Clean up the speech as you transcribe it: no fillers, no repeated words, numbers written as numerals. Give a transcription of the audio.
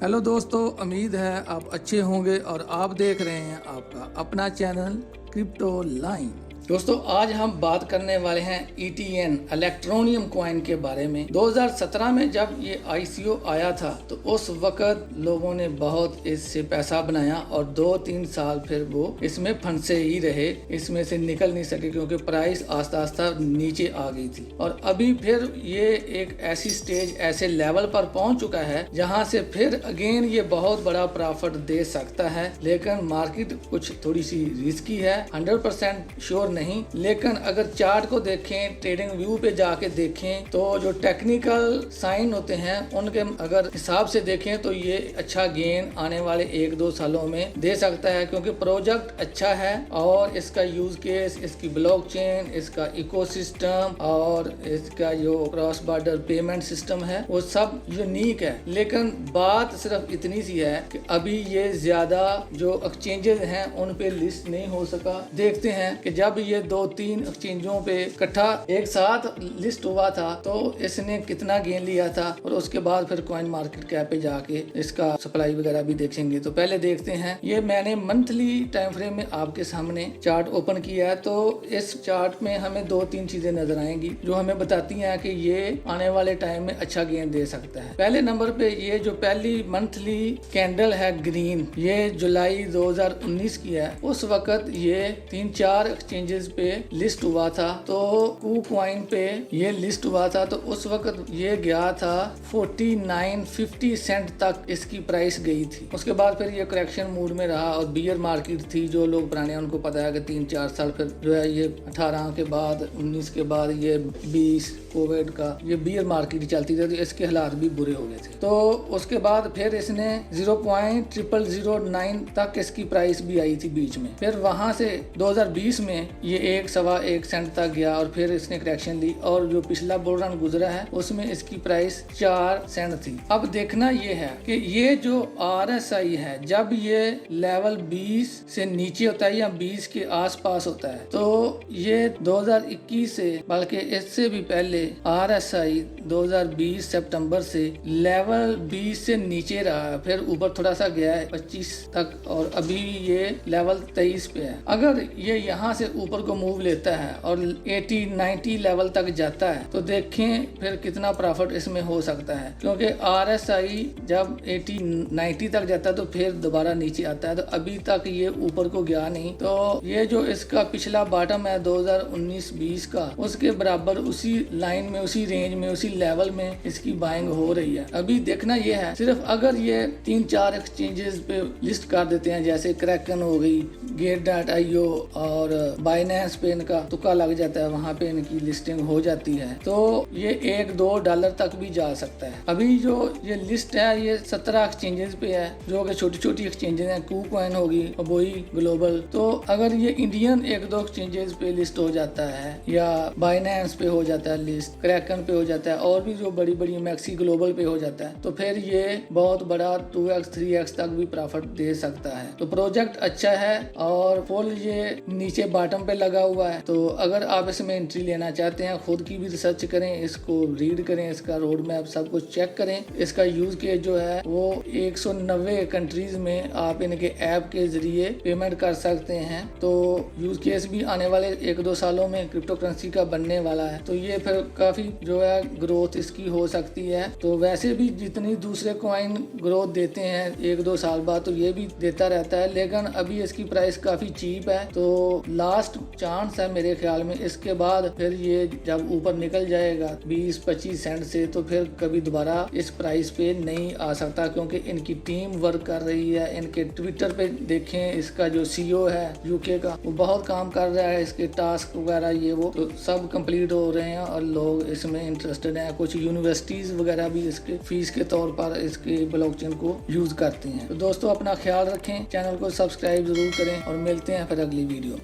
Hello दोस्तों, उम्मीद है आप अच्छे होंगे और आप देख रहे हैं आपका अपना चैनल क्रिप्टो लाइन। दोस्तों, आज हम बात करने वाले हैं ETN इलेक्ट्रोनियम कॉइन के बारे में। 2017 में जब ये ICO आया था तो उस वक्त लोगों ने बहुत इससे पैसा बनाया और 2-3 साल फिर वो इसमें फंसे ही रहे, इसमें से निकल नहीं सके क्योंकि प्राइस आस्ता आस्ता नीचे आ गई थी। और अभी फिर ये एक ऐसी स्टेज, ऐसे लेवल पर पहुंच चुका है जहां से फिर अगेन ये बहुत बड़ा प्रॉफिट दे सकता है। लेकिन मार्केट कुछ थोड़ी सी रिस्की है, 100% श्योर नहीं। लेकिन अगर चार्ट को देखें, ट्रेडिंग व्यू पे जाके देखें तो जो टेक्निकल साइन होते हैं उनके अगर हिसाब से देखें तो ये अच्छा गेन आने वाले 1-2 सालों में दे सकता है, क्योंकि प्रोजेक्ट अच्छा है और इसका यूज केस, इसकी ब्लॉकचेन, इसका इकोसिस्टम और इसका जो क्रॉस बॉर्डर पेमेंट सिस्टम है वो सब यूनिक है। लेकिन बात सिर्फ इतनी सी है कि अभी ये ज्यादा जो एक्सचेंजेस हैं उन पे लिस्ट नहीं हो सका। देखते हैं कि जब ये 2-3 एक्सचेंजों पे इकट्ठा एक साथ लिस्ट हुआ था तो इसने कितना गेन लिया था, और उसके बाद फिर कॉइन मार्केट कैप पे जाके इसका सप्लाई वगैरह भी देखेंगे। तो पहले देखते हैं, ये मैंने मंथली टाइम फ्रेम में आपके सामने चार्ट ओपन किया है। तो इस चार्ट में हमें 2-3 चीजें नजर आएंगी जो हमें बताती हैं कि ये आने वाले टाइम में अच्छा गेन दे सकता है। पहले नंबर पे ये जो पहली मंथली कैंडल है ग्रीन, ये जुलाई 2019 की है। उस वक्त ये 3-4 एक्सचेंजेस पे लिस्ट हुआ था। तो KuCoin पे ये लिस्ट हुआ था तो उस वक्त ये गया था 49.50 सेंट तक इसकी प्राइस गई थी। उसके बाद फिर ये करेक्शन मूड में रहा और बियर मार्केट थी। जो लोग पुराने हैं उनको पता है कि 3-4 साल फिर जो है ये 18 के बाद 19 के बाद ये 20 कोविड का ये बियर मार्केट चलती थी, तो इसके हालात भी बुरे हो गए थे। तो उसके बाद फिर इसने 0.0009 तक इसकी प्राइस भी आई थी बीच में। फिर वहां से 2020 में ये 1-1.25 सेंट तक गया और फिर इसने करेक्शन ली, और जो पिछला बुल रन गुजरा है उसमें इसकी प्राइस 4 सेंट थी। अब देखना ये है कि ये जो RSI है जब ये लेवल 20 से नीचे होता है या 20 के आसपास होता है तो ये 2021 से, बल्कि इससे भी पहले RSI 2020 सितंबर से लेवल 20 से नीचे रहा, फिर ऊपर थोड़ा सा गया है 25 तक और अभी ये लेवल 23 पे है। अगर ये यहाँ से ऊपर को मूव लेता है और 80-90 लेवल तक जाता है तो देखें फिर कितना प्रॉफिट इसमें हो सकता है, क्योंकि RSI जब 80-90 तक जाता है तो फिर दोबारा नीचे आता है। तो अभी तक ये ऊपर को गया नहीं। तो ये जो इसका पिछला बॉटम है 2019-20 का, उसके बराबर उसी लाइन में, उसी रेंज में, उसी लेवल में इसकी बाइंग हो रही है। अभी देखना ये है सिर्फ अगर ये 3-4 एक्सचेंजेस पे लिस्ट कर देते हैं, जैसे क्रैकन हो गई, Gate.io और बाइनेंस पे इनका तुक्का लग जाता है, वहां पे इनकी लिस्टिंग हो जाती है तो ये $1-2 तक भी जा सकता है। अभी जो ये लिस्ट है ये 17 एक्सचेंजेस पे है, जो कि छोटी-छोटी एक्सचेंजेस हैं। KuCoin होगी, अबोई ग्लोबल। तो अगर ये इंडियन 1-2 एक्सचेंजेस पे लिस्ट हो जाता है या बाइनेंस पे हो जाता है लिस्ट, क्रैकन पे हो जाता है और भी जो बड़ी-बड़ी मैक्सी ग्लोबल पे हो जाता है तो फिर ये बहुत बड़ा 2x-3x तक भी प्रॉफिट दे सकता है। तो प्रोजेक्ट अच्छा है और फुल ये नीचे बॉटम पे लगा हुआ है। तो अगर आप इसमें एंट्री लेना चाहते हैं, खुद की भी रिसर्च करें, इसको रीड करें, इसका रोड मैप सब कुछ चेक करें। इसका यूज केस जो है वो 190 कंट्रीज में आप इनके ऐप के जरिए पेमेंट कर सकते हैं। तो यूज केस भी आने वाले 1-2 सालों में क्रिप्टो करेंसी का बनने वाला है। तो ये फिर काफी जो है ग्रोथ इसकी हो सकती है। तो वैसे भी जितनी दूसरे कॉइन ग्रोथ देते हैं 1-2 साल बाद, तो ये भी देता रहता है। लेकिन अभी इसकी प्राइस काफी चीप है, तो लास्ट चांस है मेरे ख्याल में। इसके बाद फिर ये जब ऊपर निकल जाएगा 20-25 सेंट से तो फिर कभी दोबारा इस प्राइस पे नहीं आ सकता, क्योंकि इनकी टीम वर्क कर रही है। इनके ट्विटर पे देखें, इसका जो CEO है UK का, वो बहुत काम कर रहा है। इसके टास्क वगैरह ये वो तो सब कंप्लीट हो रहे हैं और लोग इसमें इंटरेस्टेड हैं। कुछ यूनिवर्सिटीज वगैरह भी इसके फीस के तौर पर इसके ब्लॉकचेन को यूज करती हैं। तो दोस्तों, अपना ख्याल रखें, चैनल को सब्सक्राइब जरूर करें और मिलते हैं फिर अगली वीडियो।